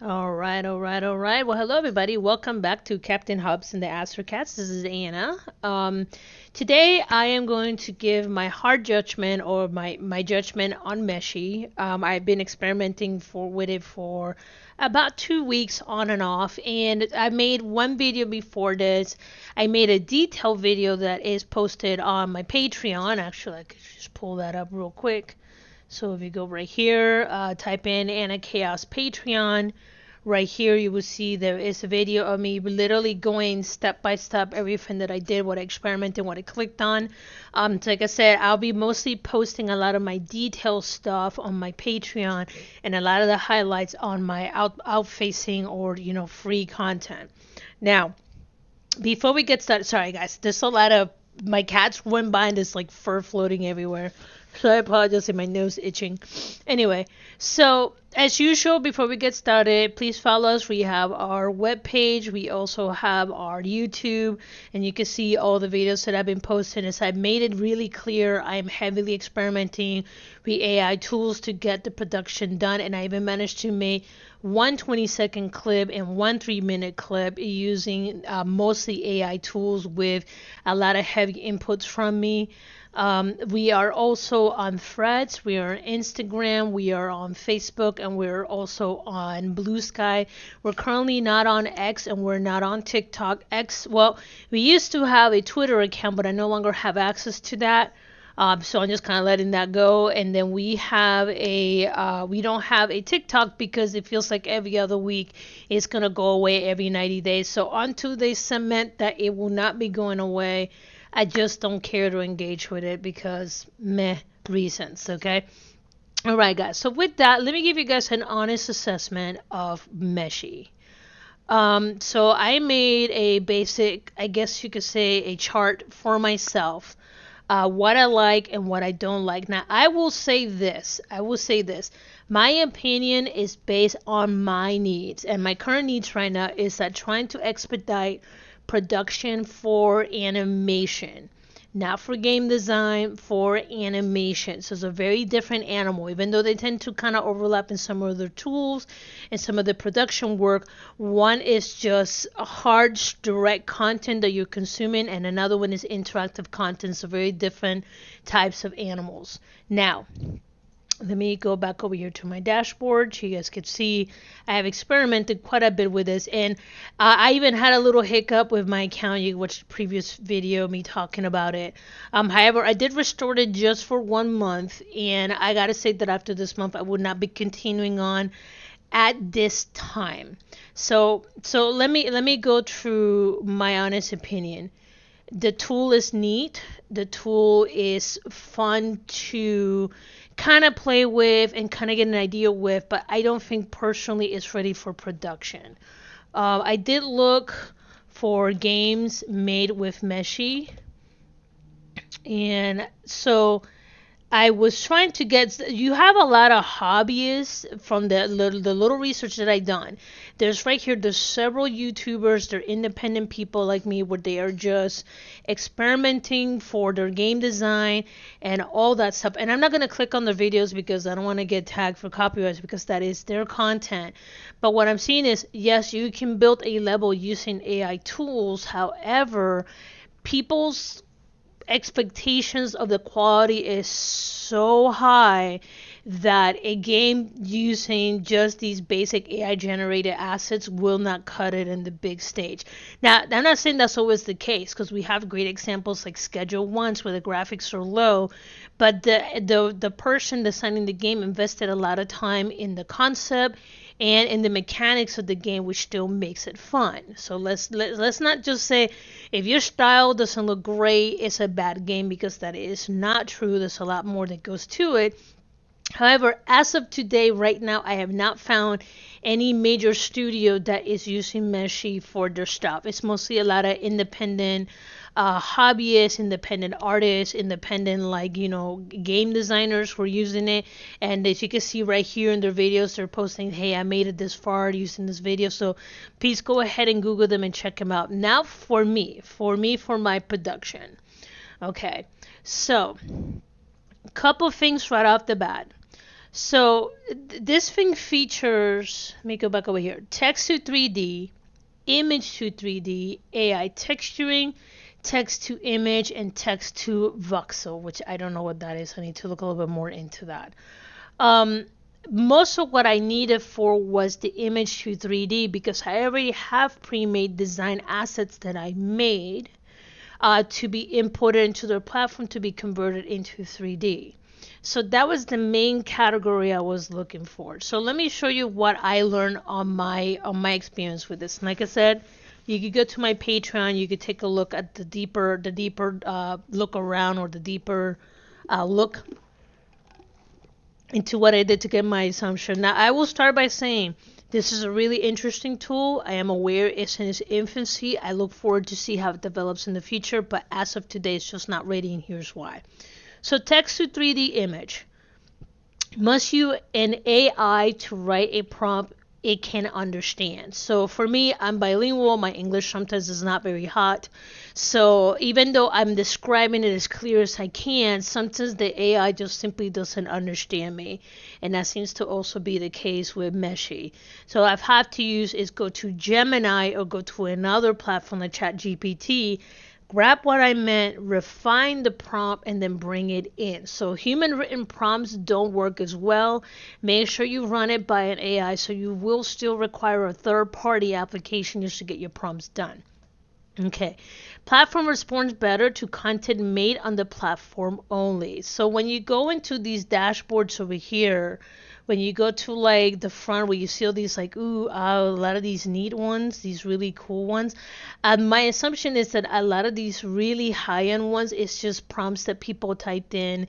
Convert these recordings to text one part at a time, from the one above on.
All right, all right, all right. Well, hello everybody. Welcome back to Captain Hobbes and the Astrocats. This is Anna. Today I am going to give my hard judgment or my judgment on Meshi. I've been experimenting with it for about 2 weeks on and off, and I made one video before this. I made a detailed video that is posted on my Patreon. Actually, I could just pull that up real quick. So if you go right here, type in Anna Chaos Patreon. Right here, you will see there is a video of me literally going step by step everything that I did, what I experimented, what I clicked on. So like I said, I'll be mostly posting a lot of my detailed stuff on my Patreon and a lot of the highlights on my out-facing or free content. Now, before we get started, sorry guys, there's a lot of my cats went by and there's like fur floating everywhere. So I apologize if my nose itching. Anyway, so as usual, before we get started, please follow us. We have our webpage. We also have our YouTube, and you can see all the videos that I've been posting. As I've made it really clear, I'm heavily experimenting with AI tools to get the production done, and I even managed to make one 20-second clip and one 3-minute clip using mostly AI tools with a lot of heavy inputs from me. We are also on Threads, we are on Instagram, we are on Facebook, and we're also on Blue Sky. We're currently not on X and we're not on TikTok. X, well, we used to have a Twitter account, but I no longer have access to that. So I'm just kind of letting that go. And then we don't have a TikTok because it feels like every other week it's going to go away every 90 days. So until they cement that it will not be going away, I just don't care to engage with it because meh reasons, okay? All right, guys. So with that, let me give you guys an honest assessment of Meshi. So I made a basic, I guess you could say, a chart for myself, what I like and what I don't like. Now, I will say this. My opinion is based on my needs, and my current needs right now is that trying to expedite production for animation, not for game design, for animation. So it's a very different animal, even though they tend to kind of overlap in some of their tools and some of the production work. One is just hard, direct content that you're consuming, and another one is interactive content. So very different types of animals. Now, let me go back over here to my dashboard so you guys can see I have experimented quite a bit with this, and I even had a little hiccup with my account. You watched the previous video me talking about it. However, I did restore it just for 1 month, and I gotta say that after this month I would not be continuing on at this time. So let me go through my honest opinion. The tool is neat. The tool is fun to kind of play with and kind of get an idea with, but I don't think personally it's ready for production. I did look for games made with Meshi, and so I was trying to get. You have a lot of hobbyists from the little research that I done. There's right here. There's several YouTubers. They're independent people like me, where they are just experimenting for their game design and all that stuff. And I'm not gonna click on the videos because I don't want to get tagged for copyrights because that is their content. But what I'm seeing is, yes, you can build a level using AI tools. However, people's expectations of the quality is so high that a game using just these basic AI generated assets will not cut it in the big stage. Now, I'm not saying that's always the case because we have great examples like Schedule Once where the graphics are low, but the person designing the game invested a lot of time in the concept and in the mechanics of the game, which still makes it fun. So let's not just say if your style doesn't look great, it's a bad game, because that is not true. There's a lot more that goes to it. However, as of today, right now, I have not found any major studio that is using Meshi for their stuff. It's mostly a lot of independent hobbyists, independent artists, independent game designers who are using it. And as you can see right here in their videos, they're posting, "Hey, I made it this far using this video." So please go ahead and Google them and check them out. Now, for my production. Okay, so couple things right off the bat. So this thing features, let me go back over here, text to 3D, image to 3D, AI texturing, text to image, and text to voxel, which I don't know what that is. I need to look a little bit more into that. Um, Most of what I needed for was the image to 3D because I already have pre-made design assets that I made to be imported into their platform to be converted into 3D. So that was the main category I was looking for. So let me show you what I learned on my experience with this. Like I said, you could go to my Patreon. You could take a look at the deeper look around, or the deeper look into what I did to get my assumption. Now I will start by saying this is a really interesting tool. I am aware it's in its infancy. I look forward to see how it develops in the future, but as of today, it's just not ready, and here's why. So text to 3D image. Must use an AI to write a prompt it can understand. So for me, I'm bilingual. My English sometimes is not very hot. So even though I'm describing it as clear as I can, sometimes the AI just simply doesn't understand me. And that seems to also be the case with Meshi. So I've had to use is go to Gemini or go to another platform like ChatGPT, grab what I meant, refine the prompt, and then bring it in. So human written prompts don't work as well. Make sure you run it by an AI, so you will still require a third party application just to get your prompts done. Okay. Platform responds better to content made on the platform only. So when you go into these dashboards over here, when you go to like the front where you see all these like, a lot of these neat ones, these really cool ones. My assumption is that a lot of these really high-end ones, it's just prompts that people typed in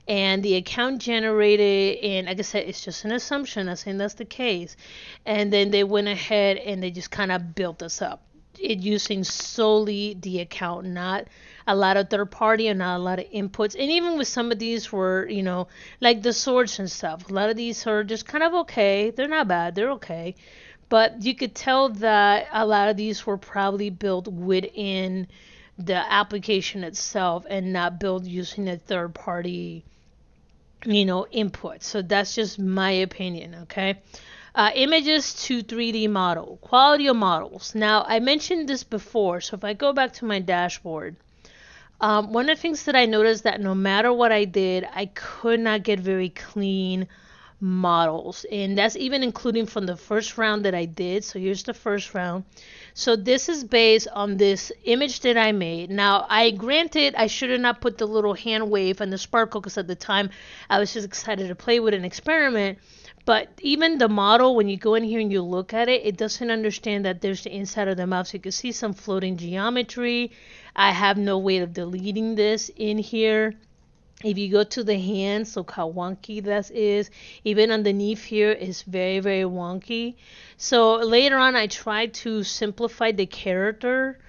and the account generated. And like I said, it's just an assumption. I'm saying that's the case. And then they went ahead and they just kind of built us up. It using solely the account, not a lot of third party and not a lot of inputs. And even with some of these were, like the swords and stuff, a lot of these are just kind of okay. They're not bad, they're okay. But you could tell that a lot of these were probably built within the application itself and not built using a third party, input. So that's just my opinion, okay? Images to 3D model, quality of models. Now, I mentioned this before, so if I go back to my dashboard, one of the things that I noticed that no matter what I did, I could not get very clean models. And that's even including from the first round that I did. So here's the first round. So this is based on this image that I made. Now, granted, I should have not put the little hand wave and the sparkle because at the time I was just excited to play with an experiment. But even the model, when you go in here and you look at it, it doesn't understand that there's the inside of the mouth. So you can see some floating geometry. I have no way of deleting this in here. If you go to the hands, look how wonky that is. Even underneath here is very, very wonky. So later on, I tried to simplify the character.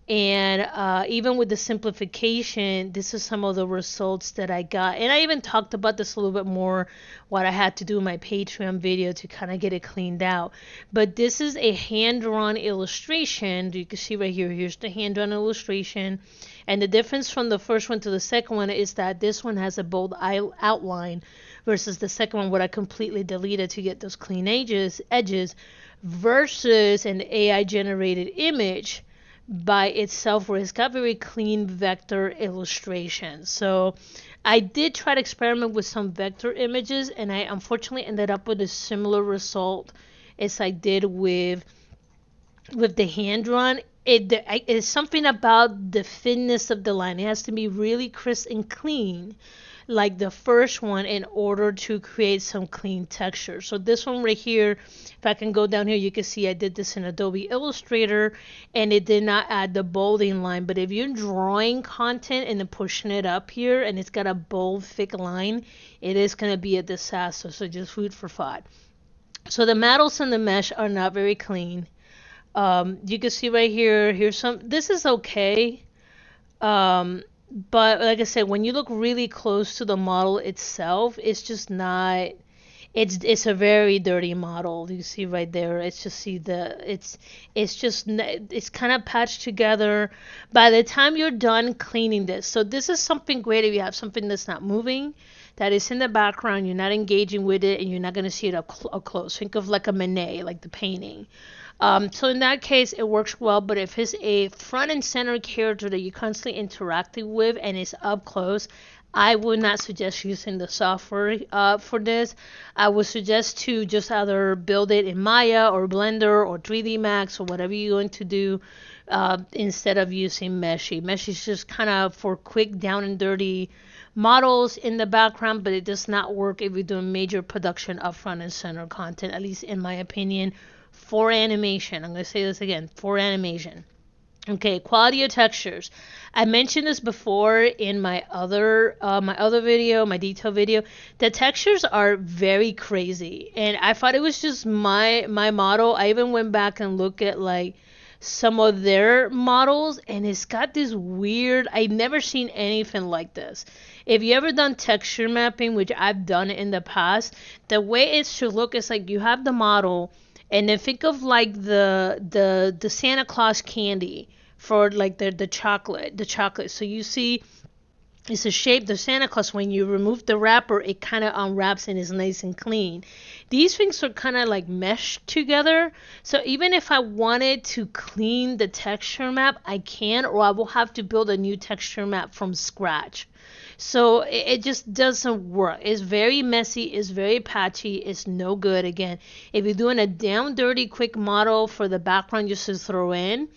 And even with the simplification, this is some of the results that I got. And I even talked about this a little bit more, what I had to do in my Patreon video to kind of get it cleaned out. But this is a hand-drawn illustration. You can see right here, here's the hand-drawn illustration. And the difference from the first one to the second one is that this one has a bold outline versus the second one, what I completely deleted to get those clean edges versus an AI-generated image by itself where it's got very clean vector illustrations. So I did try to experiment with some vector images, and I unfortunately ended up with a similar result as I did with the hand drawn. It's something about the thinness of the line. It has to be really crisp and clean like the first one in order to create some clean texture. So this one right here, if I can go down here, you can see I did this in Adobe Illustrator and it did not add the bolding line. But if you're drawing content and then pushing it up here and it's got a bold, thick line, it is going to be a disaster. So just food for thought. So the metals and the mesh are not very clean. You can see right here, this is okay. But like I said, when you look really close to the model itself, it's just not, it's a very dirty model. You see right there, it's kind of patched together. By the time you're done cleaning this, so this is something great if you have something that's not moving. that is in the background, you're not engaging with it, and you're not going to see it up close. Think of like a Manet, like the painting. So in that case, it works well. But if it's a front and center character that you're constantly interacting with and it's up close, I would not suggest using the software for this. I would suggest to just either build it in Maya or Blender or 3D Max or whatever you're going to do instead of using Meshi. Meshi is just kind of for quick down and dirty models in the background, but it does not work if you're doing major production of front and center content, at least in my opinion, for animation. I'm going to say this again, for animation. Okay, quality of textures. I mentioned this before in my other video, my detail video. The textures are very crazy, and I thought it was just my model. I even went back and looked at like some of their models, and it's got this weird. I've never seen anything like this. If you ever done texture mapping, which I've done in the past, the way it should look is like you have the model, and then think of like the Santa Claus candy for like the chocolate. So you see it's a shape, the Santa Claus, when you remove the wrapper, it kind of unwraps and is nice and clean. These things are kind of like meshed together. So even if I wanted to clean the texture map, I can, or I will have to build a new texture map from scratch. So it just doesn't work. It's very messy. It's very patchy. It's no good. Again, if you're doing a down dirty quick model for the background just to throw in,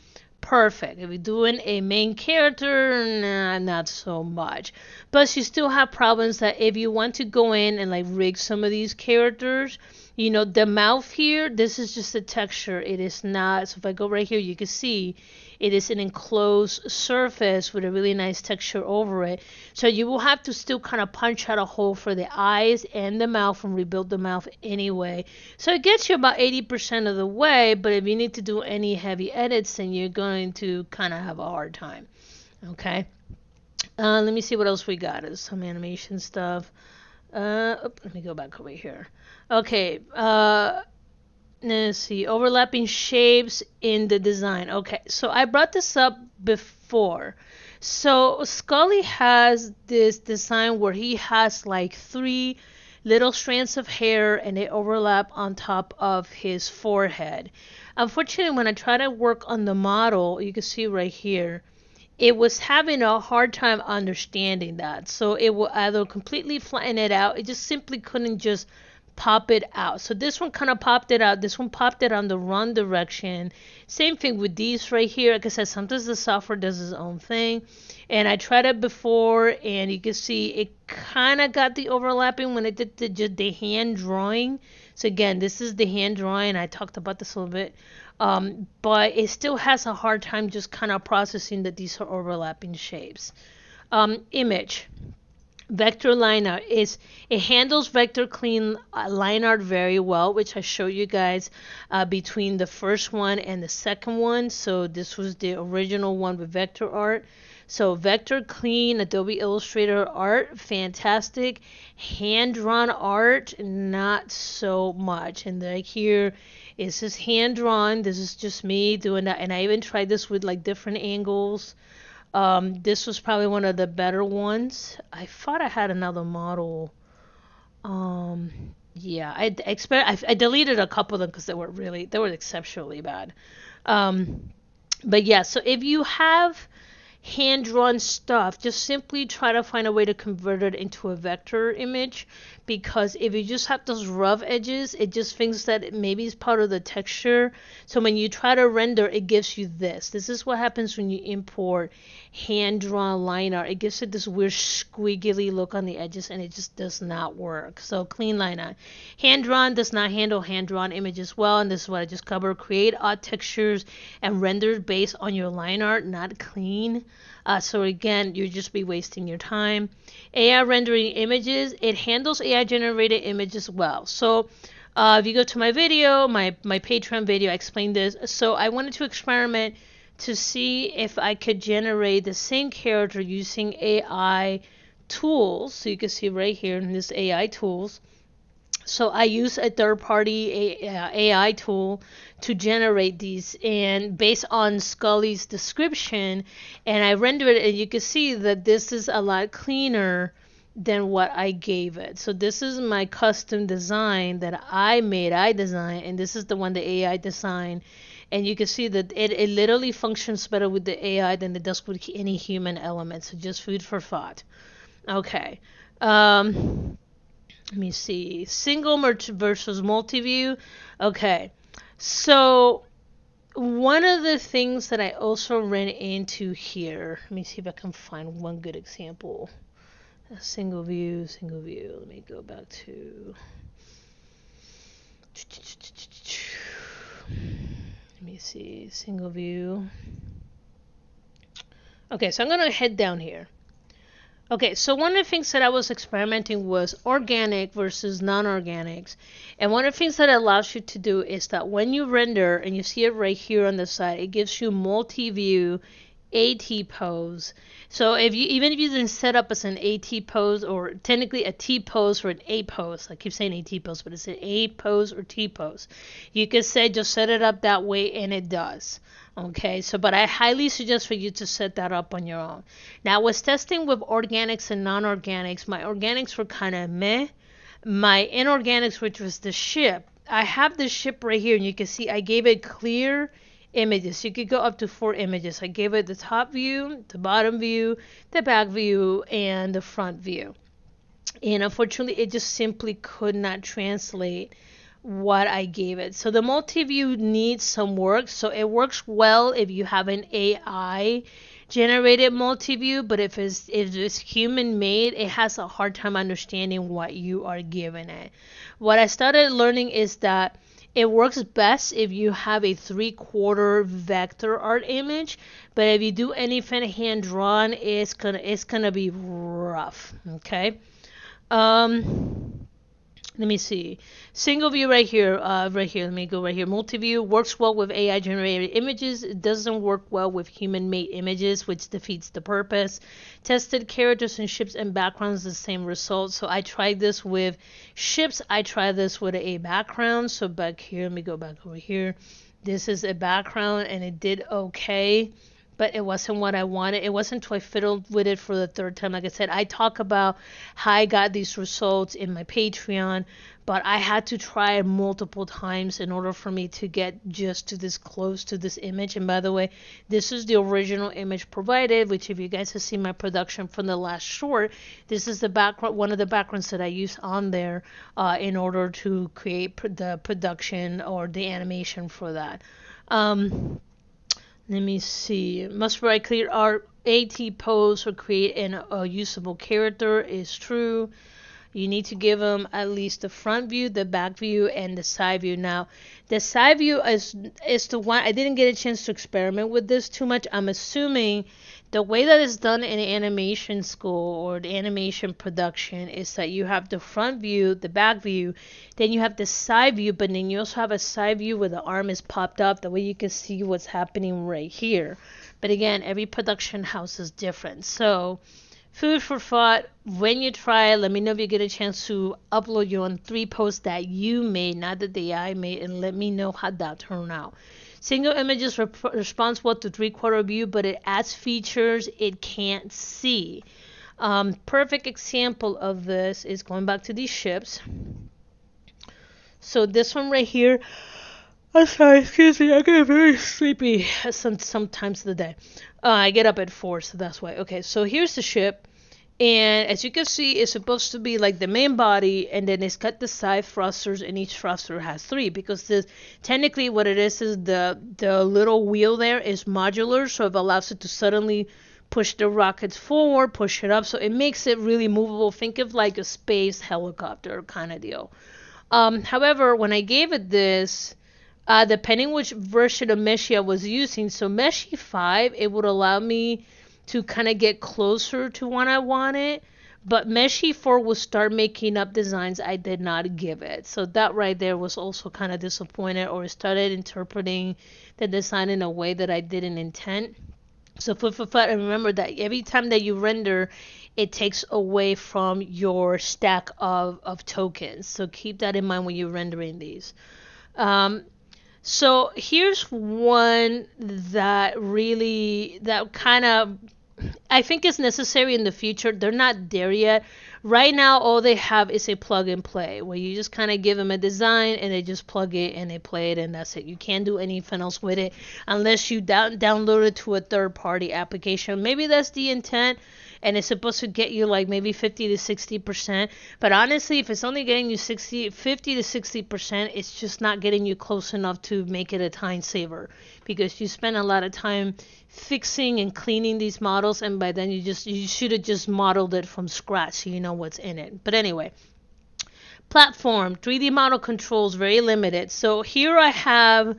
perfect. If you're doing a main character, nah, not so much. But you still have problems that if you want to go in and like rig some of these characters, you know, the mouth here, this is just a texture. It is not. So if I go right here, you can see it is an enclosed surface with a really nice texture over it. So you will have to still kind of punch out a hole for the eyes and the mouth and rebuild the mouth anyway. So it gets you about 80% of the way, but if you need to do any heavy edits, then you're going to kind of have a hard time. Okay. Let me see what else we got. There's some animation stuff. Let me go back over here. Okay. Let's see, overlapping shapes in the design. Okay, so I brought this up before. So Scully has this design where he has like 3 little strands of hair and they overlap on top of his forehead. Unfortunately, when I try to work on the model, you can see right here, it was having a hard time understanding that. So it will either completely flatten it out. It just simply couldn't just pop it out. So this one kind of popped it out. This one popped it on the wrong direction. Same thing with these right here. Like I said, sometimes the software does its own thing. And I tried it before, and you can see it kind of got the overlapping when it did the hand drawing. So again, this is the hand drawing. I talked about this a little bit. But it still has a hard time just kind of processing that these are overlapping shapes. Image. Vector line art it handles vector clean line art very well, which I showed you guys between the first one and the second one. So this was the original one with vector art. So vector clean Adobe Illustrator art, fantastic. Hand drawn art, not so much. And like here is this hand drawn. This is just me doing that, and I even tried this with like different angles. This was probably one of the better ones. I thought I had another model. Yeah, I deleted a couple of them because they were exceptionally bad. But yeah, so if you have hand-drawn stuff, just simply try to find a way to convert it into a vector image, because if you just have those rough edges, it just thinks that maybe it's part of the texture. So when you try to render, it gives you this. This is what happens when you import hand-drawn line art. It gives it this weird squiggly look on the edges, and it just does not work. So clean line art. Hand-drawn does not handle hand-drawn images well, and this is what I just covered. Create odd textures and render based on your line art, not clean. So again, you'll just be wasting your time. AI rendering images, it handles AI generated images well. So if you go to my video, my Patreon video, I explained this. So I wanted to experiment to see if I could generate the same character using AI tools. So you can see right here in this AI tools. So I use a third-party AI tool to generate these, and based on Scully's description, and I rendered it, and you can see that this is a lot cleaner than what I gave it. So this is my custom design that I made, I designed, and this is the one the AI designed. And you can see that it literally functions better with the AI than it does with any human element. So just food for thought. Okay. Let me see. Single versus multi-view. Okay. So one of the things that I also ran into here, let me see if I can find one good example. Single view, single view. Let me go back to. Let me see. Single view. Okay, so I'm going to head down here. Okay, so one of the things that I was experimenting was organic versus non-organics. And one of the things that it allows you to do is that when you render, and you see it right here on the side, it gives you multi-view AT pose. So even if you didn't set up as an AT pose, or technically a T pose or an A pose, I keep saying AT pose, but it's an A pose or T pose. You can say just set it up that way, and it does. Okay, so but I highly suggest for you to set that up on your own. Now, I was testing with organics and non-organics. My organics were kind of meh. My inorganics, which was the ship, I have the ship right here, and you can see I gave it clear images. You could go up to 4 images. I gave it the top view, the bottom view, the back view, and the front view. And unfortunately, it just simply could not translate what I gave it. So the multi-view needs some work. So it works well if you have an AI generated multi-view, but if it's human made, it has a hard time understanding what you are giving it. What I started learning is that it works best if you have a 3/4 vector art image, but if you do anything hand drawn, it's gonna be rough. Okay. Let me see. Single view right here. Right here. Let me go right here. Multi-view works well with AI generated images. It doesn't work well with human made images, which defeats the purpose. Tested characters and ships and backgrounds, the same result. So I tried this with ships. I tried this with a background. So back here, let me go back over here. This is a background, and it did okay, but it wasn't what I wanted. It wasn't until I fiddled with it for the 3rd time. Like I said, I talk about how I got these results in my Patreon, but I had to try it multiple times in order for me to get just to this close to this image. And by the way, this is the original image provided, which if you guys have seen my production from the last short, this is the background, one of the backgrounds that I use on there in order to create the production or the animation for that. Let me see. Must write clear art AT pose or create a usable character is true. You need to give them at least the front view, the back view, and the side view. Now, the side view is the one I didn't get a chance to experiment with this too much. I'm assuming the way that it's done in animation school or the animation production is that you have the front view, the back view, then you have the side view, but then you also have a side view where the arm is popped up. That way you can see what's happening right here. But again, every production house is different. So food for thought. When you try it, let me know if you get a chance to upload your own 3 posts that you made, not that the AI made, and let me know how that turned out. Single images responds well to 3/4 view, but it adds features it can't see. Perfect example of this is going back to these ships. So this one right here, I'm sorry, excuse me, I get very sleepy sometimes of the day. I get up at 4, so that's why. Okay, so here's the ship. And as you can see, it's supposed to be like the main body, and then it's got the side thrusters, and each thruster has 3, because technically what it is the little wheel there is modular, so it allows it to suddenly push the rockets forward, push it up, so it makes it really movable. Think of like a space helicopter kind of deal. However, when I gave it this, depending which version of Meshi I was using, so Meshi 5, it would allow me to kind of get closer to what I wanted, but Meshi 4 will start making up designs I did not give it. So that right there was also kind of disappointed, or started interpreting the design in a way that I didn't intend. So and remember that every time that you render, it takes away from your stack of tokens. So keep that in mind when you're rendering these. So here's one that kind of I think is necessary in the future. They're not there yet. Right now, all they have is a plug and play where you just kind of give them a design and they just plug it and they play it and that's it. You can't do anything else with it unless you download it to a third-party application. Maybe that's the intent and it's supposed to get you like maybe 50 to 60%. But honestly, if it's only getting you 50 to 60%, it's just not getting you close enough to make it a time saver because you spend a lot of time fixing and cleaning these models, and by then you should have just modeled it from scratch so you know what's in it. But anyway, platform 3D model controls very limited. So here I have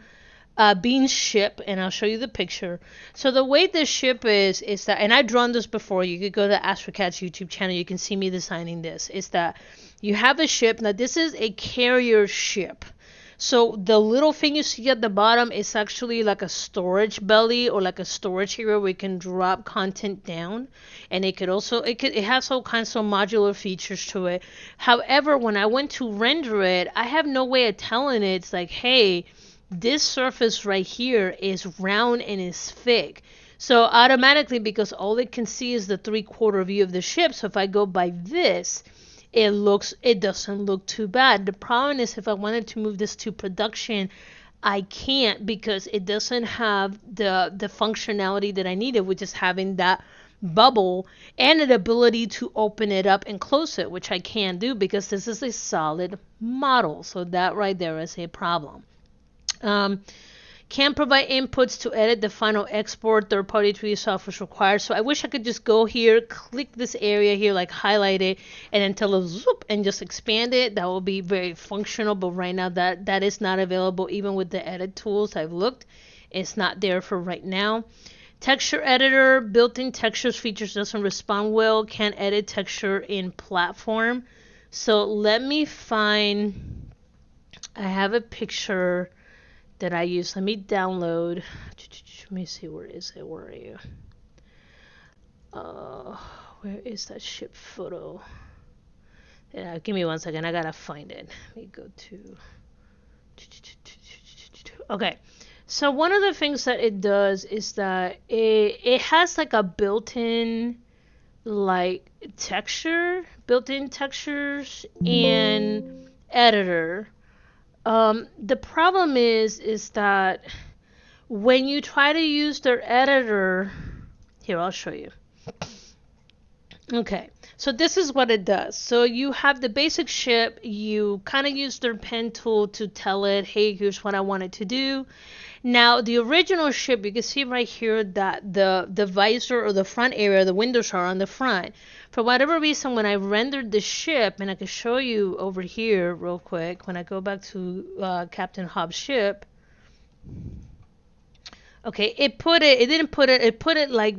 Bean's ship, and I'll show you the picture. So the way this ship is that, and I've drawn this before. You could go to the Astrocats YouTube channel. You can see me designing this. Is that you have a ship. Now this is a carrier ship. So the little thing you see at the bottom is actually like a storage belly or like a storage area where you can drop content down, and it has all kinds of modular features to it. However, when I went to render it, I have no way of telling it. It's like, hey, this surface right here is round and is thick. So automatically, because all it can see is the 3/4 view of the ship, so if I go by this, it doesn't look too bad. The problem is if I wanted to move this to production, I can't because it doesn't have the functionality that I needed, which is having that bubble and an ability to open it up and close it, which I can't do because this is a solid model. So that right there is a problem. Can provide inputs to edit the final export. Third-party 3D software is required. So I wish I could just go here, click this area here, like highlight it, and then tell it zoop and just expand it. That will be very functional. But right now that is not available even with the edit tools. I've looked. It's not there for right now. Texture editor, built-in textures features doesn't respond well. Can't edit texture in platform. So let me find, I have a picture that I use. Let me download. Let me see, where is it? Where are you? Where is that ship photo? Yeah, give me 1 second. I gotta find it. Let me go to. Okay. So one of the things that it does is that it has like a built-in like built-in textures and editor. The problem is that when you try to use their editor, here, I'll show you. Okay, so this is what it does. So you have the basic ship, you kind of use their pen tool to tell it, hey, here's what I want it to do. Now, the original ship, you can see right here that the visor or the front area, the windows are on the front. For whatever reason, when I rendered the ship, and I can show you over here real quick, when I go back to Captain Hobbes' ship, okay, it put it like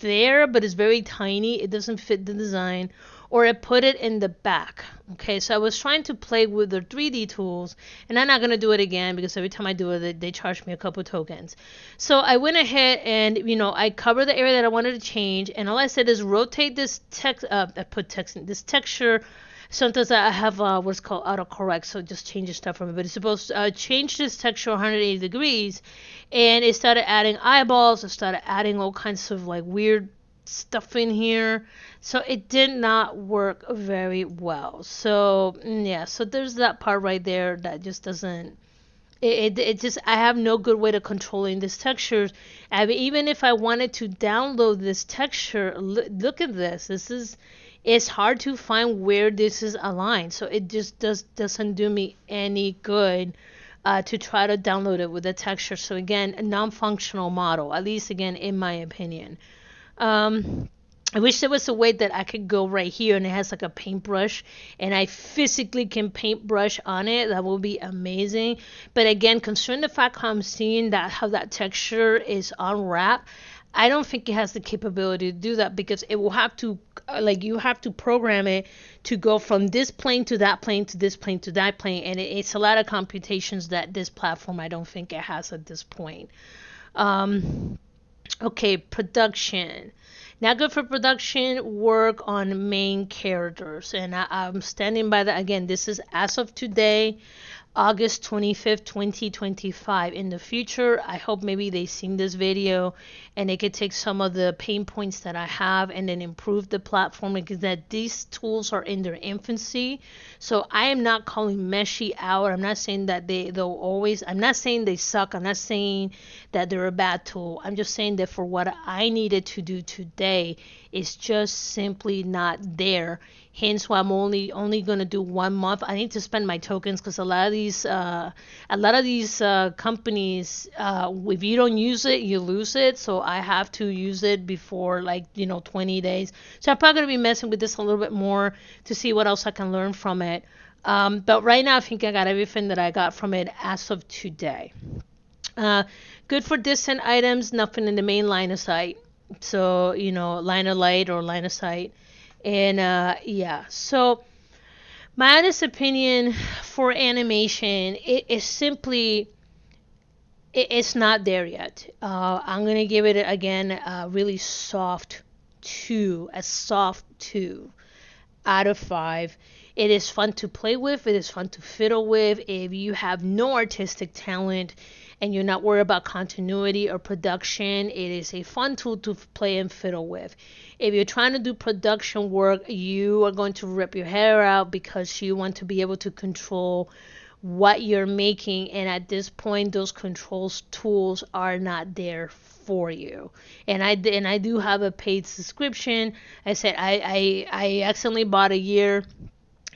there, but it's very tiny. It doesn't fit the design. Or it put it in the back. Okay, so I was trying to play with the 3D tools, and I'm not going to do it again because every time I do it, they charge me a couple tokens. So I went ahead and, I covered the area that I wanted to change, and all I said is rotate this text, I put text in this texture. Sometimes I have what's called autocorrect, so it just changes stuff for me. But it's supposed to change this texture 180 degrees, and it started adding eyeballs. It started adding all kinds of like weird stuff in here, so it did not work very well. So yeah, so there's that part right there that just doesn't, it just, I have no good way to controlling these textures. I mean, even if I wanted to download this texture, look at this, it's hard to find where this is aligned, so it just doesn't do me any good to try to download it with the texture. So again, a non-functional model, at least again in my opinion. I wish there was a way that I could go right here and it has like a paintbrush and I physically can paintbrush on it. That would be amazing. But again, considering the fact how I'm seeing that how that texture is unwrapped, I don't think it has the capability to do that because it will have to, you have to program it to go from this plane to that plane to this plane to that plane, and it's a lot of computations that this platform I don't think it has at this point. Okay, production. Not good for production work on main characters. And I'm standing by that. Again, this is as of today. August 25th, 2025. In the future, I hope maybe they seen this video and they could take some of the pain points that I have and then improve the platform, because that these tools are in their infancy. So I am not calling Meshi out. I'm not saying that they'll always, I'm not saying they suck. I'm not saying that they're a bad tool. I'm just saying that for what I needed to do today, it's just simply not there. Hence why I'm only gonna do 1 month. I need to spend my tokens, because a lot of these companies, if you don't use it, you lose it. So I have to use it before, like, 20 days. So I'm probably gonna be messing with this a little bit more to see what else I can learn from it. But right now I think I got everything that I got from it as of today. Good for distant items, nothing in the main line of sight. So, line of light or line of sight. And yeah, so my honest opinion for animation, it is simply, it's not there yet. I'm gonna give it again a really soft 2, a soft 2 out of 5. It is fun to play with. It is fun to fiddle with. If you have no artistic talent and you're not worried about continuity or production, it is a fun tool to play and fiddle with. If you're trying to do production work, you are going to rip your hair out because you want to be able to control what you're making, and at this point those controls tools are not there for you. And I do have a paid subscription. I said I accidentally bought a year.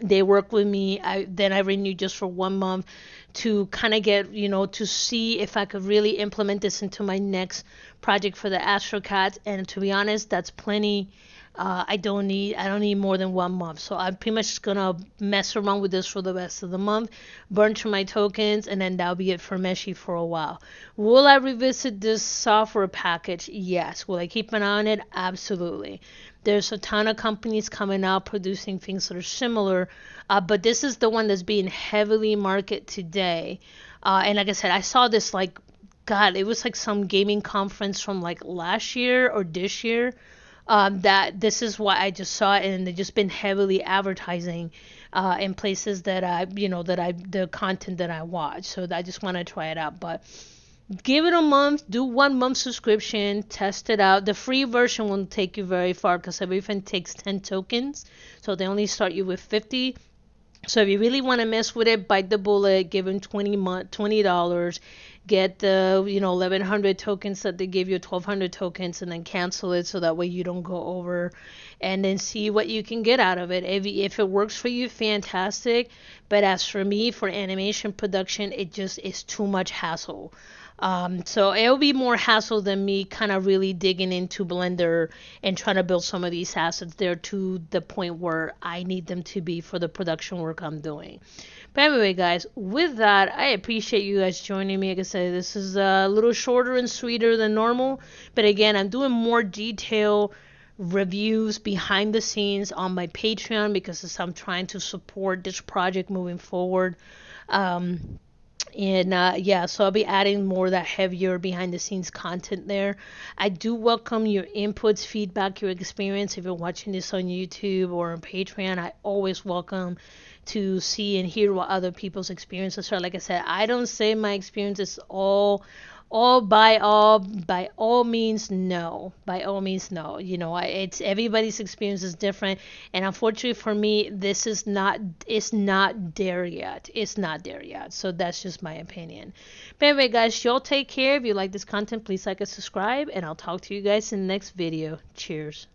They work with me. Then I renewed just for 1 month to kind of get, to see if I could really implement this into my next project for the Astrocats. And to be honest, that's plenty. I don't need more than 1 month. So I'm pretty much just gonna mess around with this for the rest of the month, burn through my tokens, and then that'll be it for Meshi for a while. Will I revisit this software package? Yes. Will I keep an eye on it? Absolutely. There's a ton of companies coming out producing things that are similar, but this is the one that's being heavily marketed today. And like I said, I saw this like, God, it was like some gaming conference from like last year or this year. That this is why I just saw it, and they've just been heavily advertising in places that the content that I watch. So I just want to try it out. But give it a month, do 1 month subscription, test it out. The free version won't take you very far because everything takes 10 tokens. So they only start you with 50. So if you really want to mess with it, bite the bullet, give them $20, get the 1,100 tokens that they give you, 1,200 tokens, and then cancel it so that way you don't go over, and then see what you can get out of it. If it works for you, fantastic. But as for me, for animation production, it just is too much hassle. So it'll be more hassle than me kind of really digging into Blender and trying to build some of these assets there to the point where I need them to be for the production work I'm doing. But anyway, guys, with that, I appreciate you guys joining me. Like I said, this is a little shorter and sweeter than normal. But again, I'm doing more detailed reviews behind the scenes on my Patreon because I'm trying to support this project moving forward. Yeah, so I'll be adding more of that heavier behind the scenes content there. I do welcome your inputs, feedback, your experience. If you're watching this on YouTube or on Patreon, I always welcome to see and hear what other people's experiences are. Like I said, I don't say my experience is by all means no, by all means no. It's everybody's experience is different, and unfortunately for me, it's not there yet. So that's just my opinion. But anyway, guys, y'all take care. If you like this content, please like and subscribe, and I'll talk to you guys in the next video. Cheers.